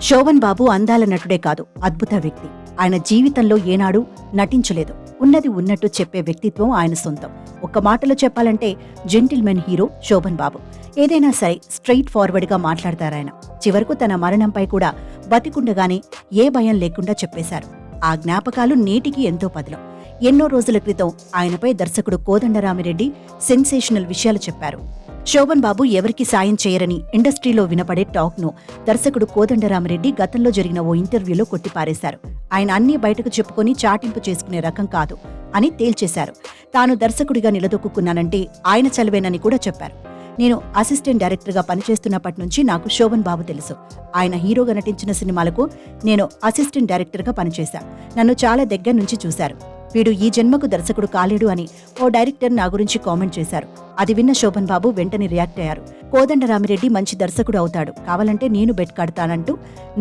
శోభన్ బాబు అందాల నటుడే కాదు, అద్భుత వ్యక్తి. ఆయన జీవితంలో ఏనాడు నటించలేదు. ఉన్నది ఉన్నట్టు చెప్పే వ్యక్తిత్వం ఆయన సొంతం. ఒక్క మాటలో చెప్పాలంటే జెంటిల్మెన్ హీరో శోభన్ బాబు. ఏదైనా సరే స్ట్రెయిట్ ఫార్వర్డ్ గా మాట్లాడతారాయన. చివరకు తన మరణంపై కూడా బతికుండగానే ఏ భయం లేకుండా చెప్పేశారు. ఆ జ్ఞాపకాలు నేటికి ఎంతో పదిలం. ఎన్నో రోజుల క్రితం ఆయనపై దర్శకుడు కోదండరామిరెడ్డి సెన్సేషనల్ విషయాలు చెప్పారు. శోభన్ బాబు ఎవరికి సాయం చేయరని ఇండస్ట్రీలో వినపడే టాక్ ను దర్శకుడు కోదండరామిరెడ్డి గతంలో జరిగిన ఓ ఇంటర్వ్యూలో కొట్టిపారేశారు. ఆయన అన్నీ బయటకు చెప్పుకొని చాటింపు చేసుకునే రకం కాదు అని తేల్చేశారు. తాను దర్శకుడిగా నిలదొక్కున్నానంటే ఆయన చలవేనని కూడా చెప్పారు. నేను అసిస్టెంట్ డైరెక్టర్గా పనిచేస్తున్నప్పటి నుంచి నాకు శోభన్ బాబు తెలుసు. ఆయన హీరోగా నటించిన సినిమాలకు నేను అసిస్టెంట్ డైరెక్టర్గా పనిచేశా. నన్ను చాలా దగ్గర నుంచి చూశారు. వీడు ఈ జన్మకు దర్శకుడు కాలేడు అని ఓ డైరెక్టర్ నా గురించి కామెంట్ చేశారు. అది విన్న శోభన్ బాబు వెంటనే రియాక్ట్ అయ్యారు. కోదండరామిరెడ్డి మంచి దర్శకుడు అవుతాడు, కావాలంటే నేను బెట్ కడతానంటూ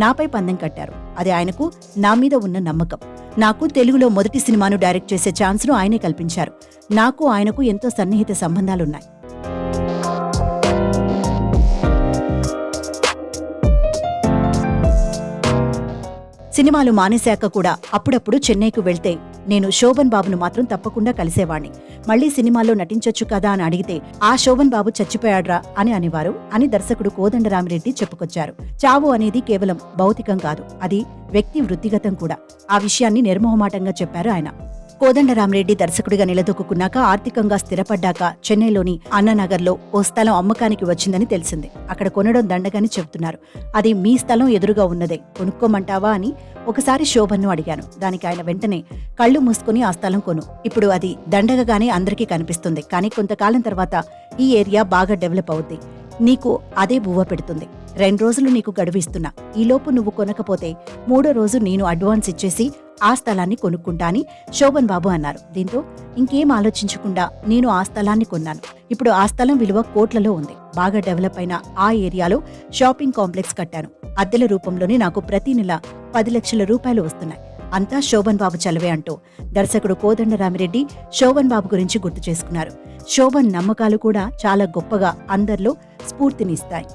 నాపై పందెం కట్టారు. అది ఆయనకు నా మీద ఉన్న నమ్మకం. నాకు తెలుగులో మొదటి సినిమాను డైరెక్ట్ చేసే ఛాన్స్ను ఆయనే కల్పించారు. నాకు ఆయనకు ఎంతో సన్నిహిత సంబంధాలున్నాయి. సినిమాలు మానేశాక కూడా అప్పుడప్పుడు చెన్నైకు వెళ్తే నేను శోభన్ బాబును మాత్రం తప్పకుండా కలిసేవాణ్ణి. మళ్లీ సినిమాల్లో నటించొచ్చు కదా అని అడిగితే ఆ శోభన్ బాబు చచ్చిపోయాడ్రా అని అనేవారు అని దర్శకుడు కోదండరామిరెడ్డి చెప్పుకొచ్చారు. చావు అనేది కేవలం భౌతికం కాదు, అది వ్యక్తి వృత్తిగతం కూడా. ఆ విషయాన్ని నిర్మోహమాటంగా చెప్పారు ఆయన. కోదండరామిరెడ్డి దర్శకుడిగా నిలదొక్కున్నాక, ఆర్థికంగా స్థిరపడ్డాక చెన్నైలోని అన్నానగర్లో ఓ స్థలం అమ్మకానికి వచ్చిందని తెలిసింది. అక్కడ కొనడం దండగని చెబుతున్నారు. అది మీ స్థలం ఎదురుగా ఉన్నదే, కొనుక్కోమంటావా అని ఒకసారి శోభన్ను అడిగాను. దానికి ఆయన వెంటనే కళ్ళు మూసుకుని ఆ స్థలం కొను, ఇప్పుడు అది దండగగానే అందరికీ కనిపిస్తుంది, కానీ కొంతకాలం తర్వాత ఈ ఏరియా బాగా డెవలప్ అవుద్ది, నీకు అదే బువ్వ పెడుతుంది. 2 రోజులు నీకు గడువు ఇస్తున్నా, ఈలోపు నువ్వు కొనకపోతే 3వ రోజు నేను అడ్వాన్స్ ఇచ్చేసి ఆ స్థలాన్ని కొనుక్కుంటా అని శోభన్ బాబు అన్నారు. దీంతో ఇంకేం ఆలోచించకుండా నేను ఆ స్థలాన్ని కొన్నాను. ఇప్పుడు ఆ స్థలం విలువ కోట్లలో ఉంది. బాగా డెవలప్ అయిన ఆ ఏరియాలో షాపింగ్ కాంప్లెక్స్ కట్టాను. అద్దెల రూపంలోనే నాకు ప్రతి నెల 10 లక్షల రూపాయలు వస్తున్నాయి. అంతా శోభన్ బాబు చలవే అంటూ దర్శకుడు కోదండరామిరెడ్డి శోభన్ బాబు గురించి గుర్తు చేసుకున్నారు. శోభన్ నమ్మకాలు కూడా చాలా గొప్పగా అందరిలో స్ఫూర్తినిస్తాయి.